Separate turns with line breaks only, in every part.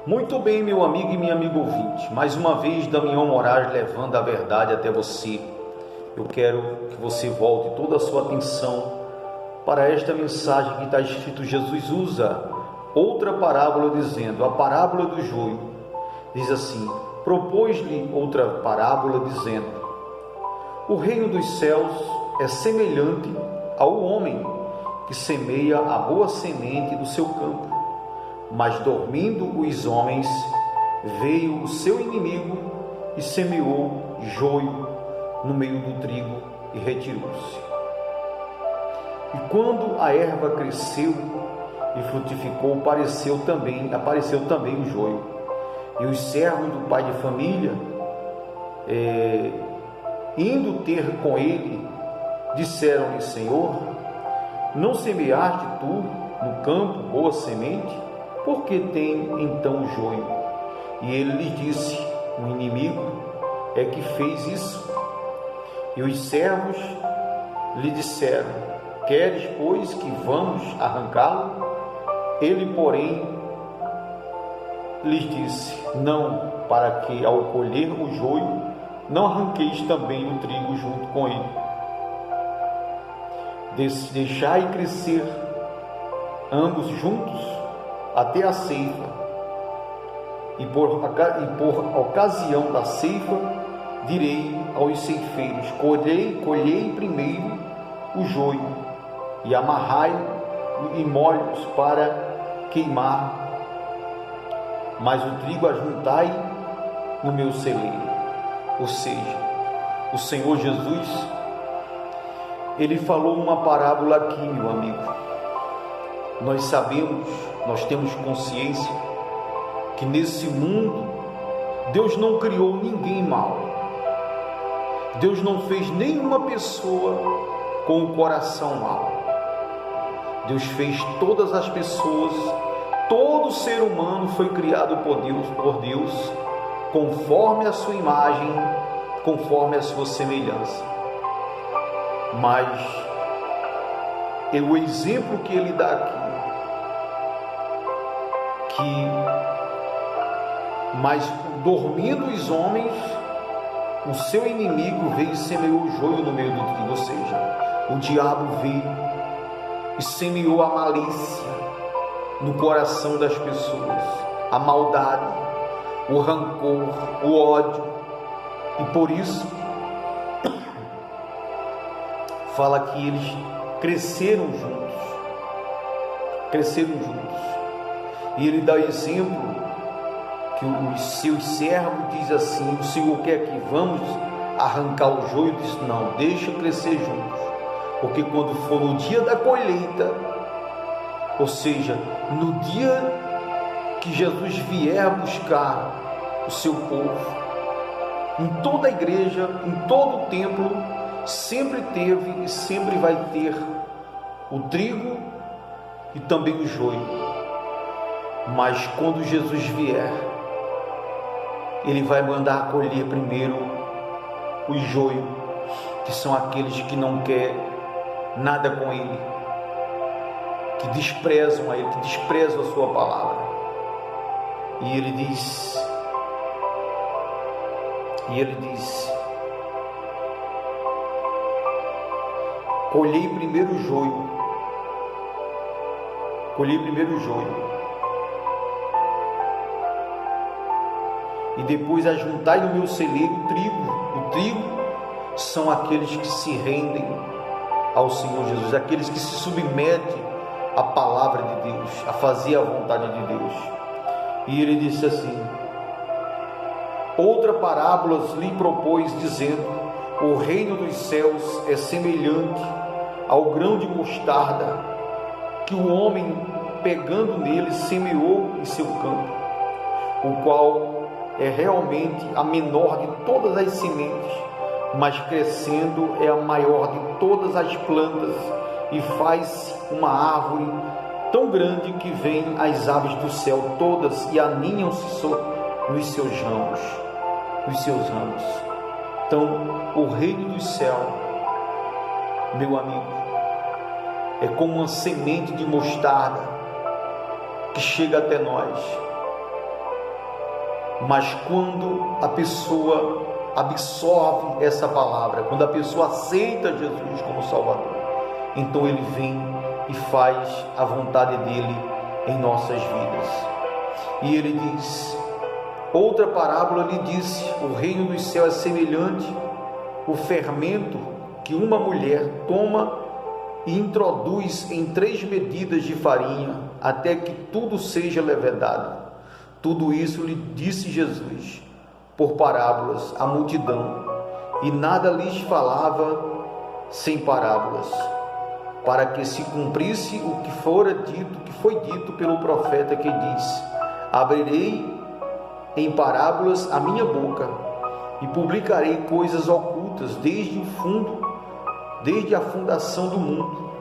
Muito bem, meu amigo e minha amiga ouvinte, mais uma vez Damião Moraes levando a verdade até você. Eu quero que você volte toda a sua atenção para esta mensagem que está escrito. Jesus usa outra parábola dizendo, a parábola do joio. Diz assim, propôs-lhe outra parábola dizendo, o reino dos céus é semelhante ao homem que semeia a boa semente do seu campo. Mas dormindo os homens, veio o seu inimigo e semeou joio no meio do trigo e retirou-se. E quando a erva cresceu e frutificou, apareceu também o joio. E os servos do pai de família, indo ter com ele, disseram-lhe, Senhor, não semeaste tu no campo boa semente? Por que tem então o joio? E ele lhe disse, o inimigo é que fez isso. E os servos lhe disseram, queres, pois, que vamos arrancá-lo? Ele, porém, lhes disse, não, para que ao colher o joio, não arranqueis também o trigo junto com ele. Deixai crescer ambos juntos, até a ceifa, e por ocasião da ceifa, direi aos ceifeiros, colhei primeiro o joio, e amarrai e molhos para queimar, mas o trigo ajuntai no meu celeiro. Ou seja, o Senhor Jesus, Ele falou uma parábola aqui, meu amigo. Nós sabemos, nós temos consciência que nesse mundo Deus não criou ninguém mau. Deus não fez nenhuma pessoa com o coração mau. Deus fez todas as pessoas, todo ser humano foi criado por Deus, conforme a sua imagem, conforme a sua semelhança. Mas o exemplo que ele dá aqui, mas dormindo os homens, o seu inimigo veio e semeou o joio no meio do trigo, ou seja, o diabo veio e semeou a malícia no coração das pessoas, a maldade, o rancor, o ódio, e por isso fala que eles cresceram juntos, e ele dá exemplo que os seus servos diz assim, o Senhor quer que vamos arrancar o joio? Diz, não, deixa crescer juntos, porque quando for no dia da colheita, ou seja, no dia que Jesus vier buscar o seu povo, em toda a igreja, em todo o templo, sempre teve e sempre vai ter o trigo e também o joio. Mas quando Jesus vier, Ele vai mandar colher primeiro o joio, que são aqueles que não querem nada com Ele, que desprezam a Ele, que desprezam a sua palavra. E Ele diz, colhei primeiro o joio, e depois ajuntai no meu celeiro o trigo. O trigo são aqueles que se rendem ao Senhor Jesus, aqueles que se submetem à palavra de Deus, a fazer a vontade de Deus. E ele disse assim, outra parábola lhe propôs, dizendo, o reino dos céus é semelhante ao grão de mostarda, que o homem, pegando nele, semeou em seu campo, o qual é realmente a menor de todas as sementes, mas crescendo é a maior de todas as plantas, e faz uma árvore tão grande que vêm as aves do céu todas e aninham-se nos seus ramos. Então, o reino do céu, meu amigo, é como uma semente de mostarda que chega até nós. Mas quando a pessoa absorve essa palavra, quando a pessoa aceita Jesus como Salvador, então ele vem e faz a vontade dele em nossas vidas. E ele diz, outra parábola lhe disse, o reino dos céus é semelhante ao fermento que uma mulher toma e introduz em 3 medidas de farinha, até que tudo seja levedado. Tudo isso lhe disse Jesus, por parábolas, à multidão, e nada lhes falava sem parábolas, para que se cumprisse o que foi dito pelo profeta, que diz: abrirei em parábolas a minha boca, e publicarei coisas ocultas desde a fundação do mundo.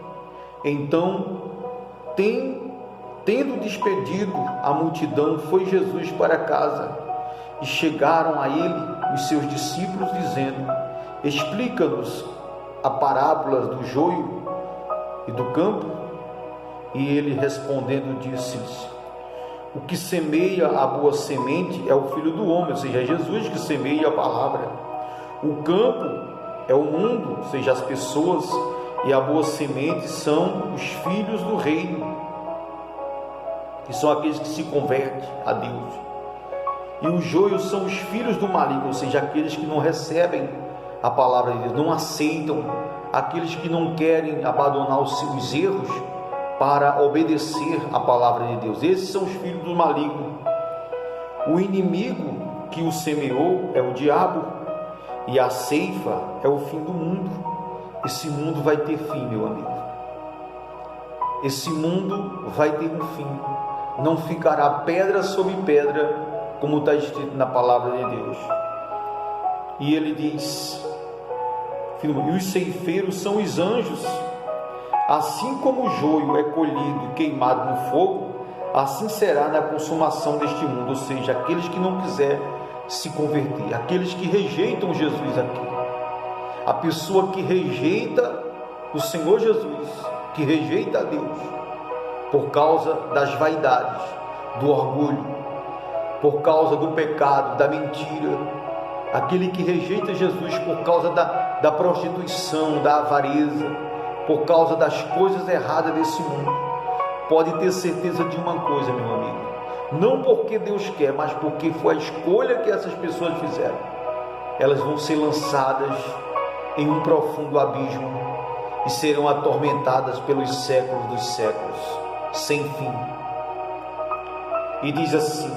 Então, tendo despedido a multidão, foi Jesus para casa, e chegaram a ele os seus discípulos, dizendo: explica-nos a parábola do joio e do campo. E ele respondendo disse-lhes: o que semeia a boa semente é o Filho do Homem, ou seja, é Jesus que semeia a palavra. O campo é o mundo, ou seja, as pessoas, e a boa semente são os filhos do reino, que são aqueles que se convertem a Deus. E os joios são os filhos do maligno, ou seja, aqueles que não recebem a palavra de Deus, não aceitam, aqueles que não querem abandonar os seus erros para obedecer a palavra de Deus. Esses são os filhos do maligno. O inimigo que o semeou é o diabo, e a ceifa é o fim do mundo. Esse mundo vai ter fim, meu amigo. Esse mundo vai ter um fim. Não ficará pedra sobre pedra, como está escrito na palavra de Deus. E ele diz: e os ceifeiros são os anjos. Assim como o joio é colhido e queimado no fogo, assim será na consumação deste mundo. Ou seja, aqueles que não quiserem se converter, aqueles que rejeitam Jesus aqui. A pessoa que rejeita o Senhor Jesus, que rejeita a Deus, por causa das vaidades, do orgulho, por causa do pecado, da mentira, aquele que rejeita Jesus por causa da prostituição, da avareza, por causa das coisas erradas desse mundo, pode ter certeza de uma coisa, meu amigo: não porque Deus quer, mas porque foi a escolha que essas pessoas fizeram, elas vão ser lançadas em um profundo abismo e serão atormentadas pelos séculos dos séculos, sem fim. E diz assim: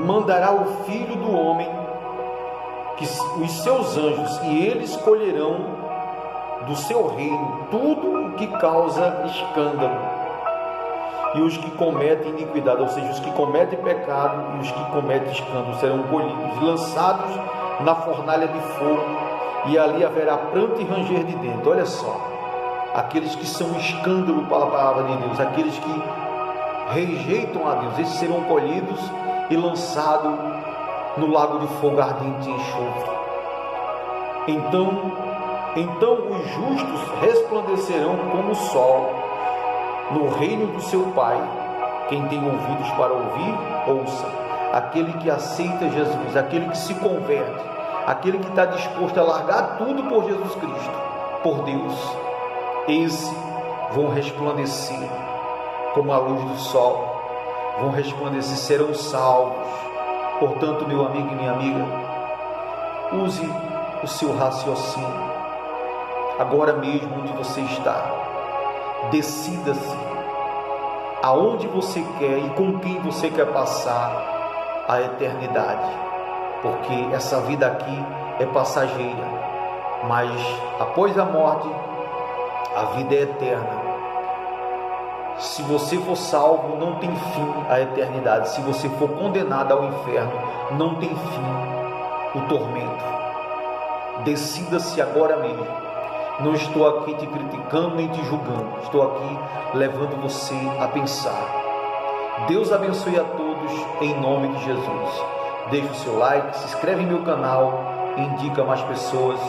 mandará o Filho do Homem os seus anjos, e eles colherão do seu reino tudo o que causa escândalo, e os que cometem iniquidade, ou seja, os que cometem pecado e os que cometem escândalo serão colhidos, lançados na fornalha de fogo, e ali haverá pranto e ranger de dentro. Olha só, aqueles que são escândalo para a palavra de Deus, aqueles que rejeitam a Deus, esses serão colhidos e lançados no lago de fogo ardente e enxofre. Então os justos resplandecerão como o sol no reino do seu Pai. Quem tem ouvidos para ouvir, ouça. Aquele que aceita Jesus, aquele que se converte, aquele que está disposto a largar tudo por Jesus Cristo, por Deus, esses vão resplandecer como a luz do sol, vão resplandecer, serão salvos. Portanto, meu amigo e minha amiga, use o seu raciocínio agora mesmo onde você está. Decida-se aonde você quer e com quem você quer passar a eternidade, porque essa vida aqui é passageira, mas após a morte a vida é eterna. Se você for salvo, não tem fim a eternidade. Se você for condenado ao inferno, não tem fim o tormento. Decida-se agora mesmo. Não estou aqui te criticando nem te julgando, estou aqui levando você a pensar. Deus abençoe a todos em nome de Jesus. Deixe o seu like, se inscreve em meu canal, indica mais pessoas.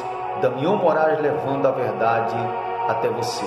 Damião Moraes levando a verdade até você.